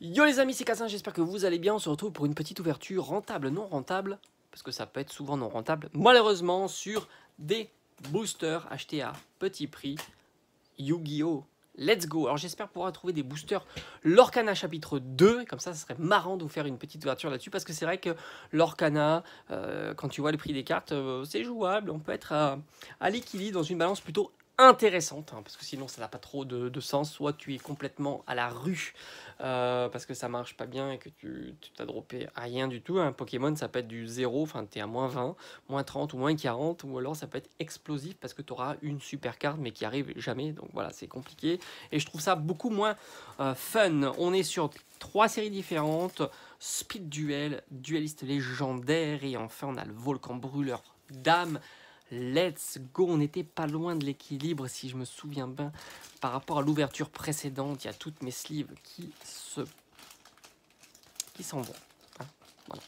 Yo les amis, c'est Cassin, j'espère que vous allez bien. On se retrouve pour une petite ouverture rentable, non rentable, parce que ça peut être souvent non rentable, malheureusement sur des boosters achetés à petit prix. Yu-Gi-Oh! Let's go! Alors j'espère pouvoir trouver des boosters Lorcana chapitre 2, comme ça serait marrant de vous faire une petite ouverture là-dessus, parce que c'est vrai que Lorcana, quand tu vois le prix des cartes, c'est jouable, on peut être à l'équilibre dans une balance plutôt intéressante, hein, parce que sinon ça n'a pas trop de sens, soit tu es complètement à la rue, parce que ça marche pas bien et que tu t'as droppé rien du tout. Un Pokémon ça peut être du 0, enfin tu es à moins 20, moins 30 ou moins 40, ou alors ça peut être explosif parce que tu auras une super carte mais qui arrive jamais, donc voilà c'est compliqué et je trouve ça beaucoup moins fun. On est sur 3 séries différentes, Speed Duel, Dueliste légendaire et enfin on a le Volcan Brûleur d'âme. Let's go, on n'était pas loin de l'équilibre si je me souviens bien par rapport à l'ouverture précédente. Il y a toutes mes sleeves qui s'en vont, hein, voilà.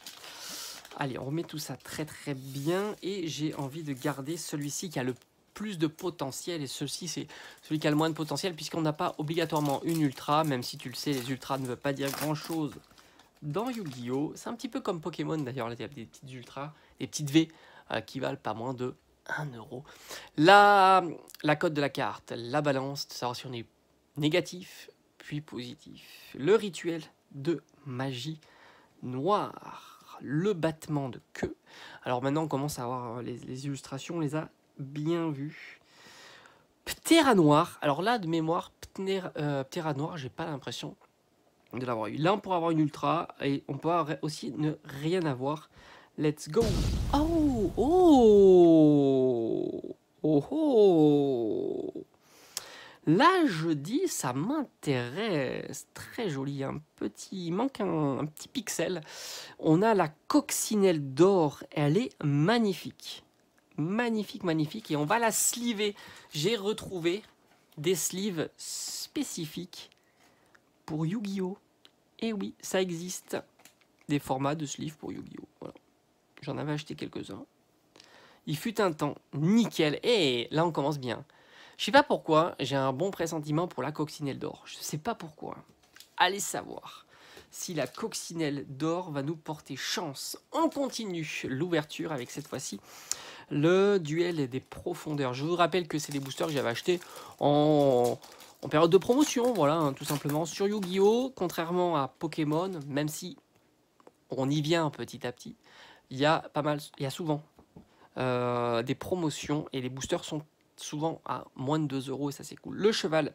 Allez, on remet tout ça très très bien et j'ai envie de garder celui-ci qui a le plus de potentiel et celui-ci c'est celui qui a le moins de potentiel puisqu'on n'a pas obligatoirement une ultra, même si tu le sais les ultras ne veulent pas dire grand chose dans Yu-Gi-Oh! C'est un petit peu comme Pokémon d'ailleurs, il y a des petites ultras, des petites V qui valent pas moins de 1 euro. La cote de la carte, la balance, de savoir si on est négatif puis positif. Le rituel de magie noire, le battement de queue. Alors maintenant on commence à avoir les illustrations, on les a bien vues. Ptera noir, alors là de mémoire, Ptera noir, j'ai pas l'impression de l'avoir eu. Là on pourra avoir une ultra et on peut aussi ne rien avoir. Let's go. Oh oh oh oh. Là, je dis, ça m'intéresse. Très joli, il manque un petit pixel. On a la coccinelle d'or, elle est magnifique. Magnifique, magnifique. Et on va la sliver. J'ai retrouvé des sleeves spécifiques pour Yu-Gi-Oh! Et oui, ça existe. Des formats de sleeves pour Yu-Gi-Oh! Voilà. J'en avais acheté quelques-uns. Il fut un temps, nickel. Et là, on commence bien. Je sais pas pourquoi, j'ai un bon pressentiment pour la coccinelle d'or. Je sais pas pourquoi. Allez savoir si la coccinelle d'or va nous porter chance. On continue l'ouverture avec cette fois-ci le duel des profondeurs. Je vous rappelle que c'est des boosters que j'avais achetés en période de promotion, voilà, hein, tout simplement sur Yu-Gi-Oh! Contrairement à Pokémon, même si on y vient petit à petit, il y a souvent des promotions et les boosters sont souvent à moins de 2 euros et ça c'est cool. Le cheval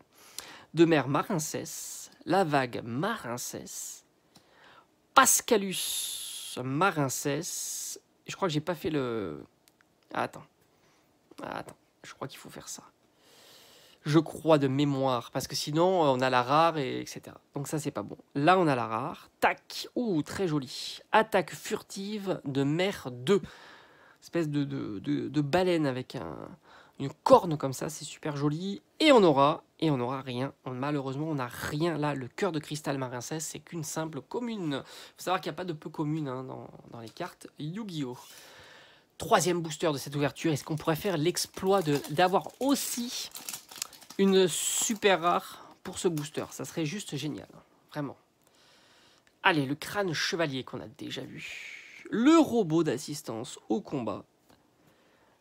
de mer Marincès, la vague Marincès, Pascalus Marincès. Je crois que j'ai pas fait le... Ah, attends, je crois qu'il faut faire ça. Je crois de mémoire, parce que sinon on a la rare et etc. Donc ça c'est pas bon. Là on a la rare. Tac, ouh très joli. Attaque furtive de mer 2. Espèce de baleine avec une corne comme ça, c'est super joli. Et on aura rien. Malheureusement, on n'a rien là. Le cœur de cristal Marincès, c'est qu'une simple commune. Il faut savoir qu'il n'y a pas de peu commune hein, dans les cartes Yu-Gi-Oh! Troisième booster de cette ouverture. Est-ce qu'on pourrait faire l'exploit d'avoir aussi une super rare pour ce booster? Ça serait juste génial, vraiment. Allez, le crâne chevalier qu'on a déjà vu. Le robot d'assistance au combat.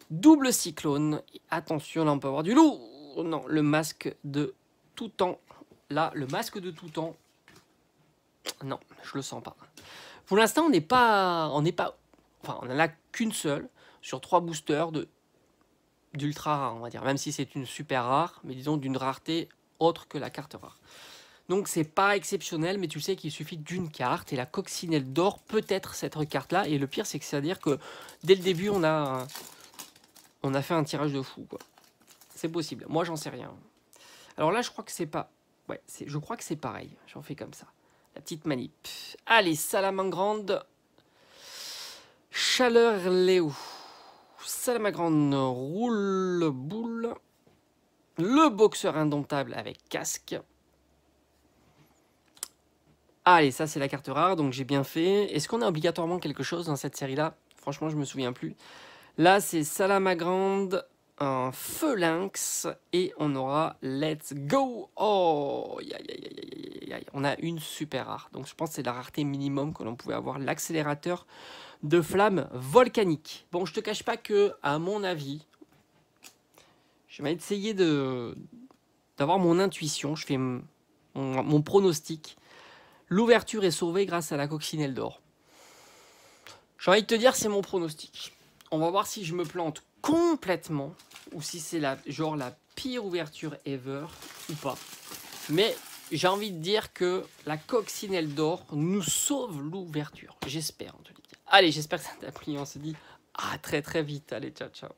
Double cyclone. Et attention, là on peut avoir du loup. Non, le masque de tout temps. Là, le masque de tout temps. Non, je le sens pas. Pour l'instant, on n'est pas... Enfin, on n'en a qu'une seule sur 3 boosters d'ultra rare, on va dire. Même si c'est une super rare, mais disons d'une rareté autre que la carte rare. Donc c'est pas exceptionnel, mais tu sais qu'il suffit d'une carte et la coccinelle d'or peut être cette carte-là. Et le pire, c'est que c'est-à-dire que dès le début, on a fait un tirage de fou, quoi. C'est possible. Moi, j'en sais rien. Alors là, je crois que c'est pas... Ouais, je crois que c'est pareil. J'en fais comme ça. La petite manip. Allez, Salamandre. Chaleur Léo. Salamandre roule boule. Le boxeur indomptable avec casque. Allez, ça c'est la carte rare, donc j'ai bien fait. Est-ce qu'on a obligatoirement quelque chose dans cette série-là? Franchement, je me souviens plus. Là, c'est Salamagrande, un feu lynx, et on aura Let's Go. Oh, aïe, aïe. On a une super rare. Donc je pense que c'est la rareté minimum que l'on pouvait avoir. L'accélérateur de flamme volcanique. Bon, je te cache pas que, à mon avis, je vais essayer d'avoir mon intuition. Je fais mon pronostic. L'ouverture est sauvée grâce à la coccinelle d'or. J'ai envie de te dire, c'est mon pronostic. On va voir si je me plante complètement ou si c'est la pire ouverture ever ou pas. Mais j'ai envie de dire que la coccinelle d'or nous sauve l'ouverture. J'espère en tout cas. Allez, j'espère que ça t'a plu. On se dit à très très vite. Allez, ciao ciao.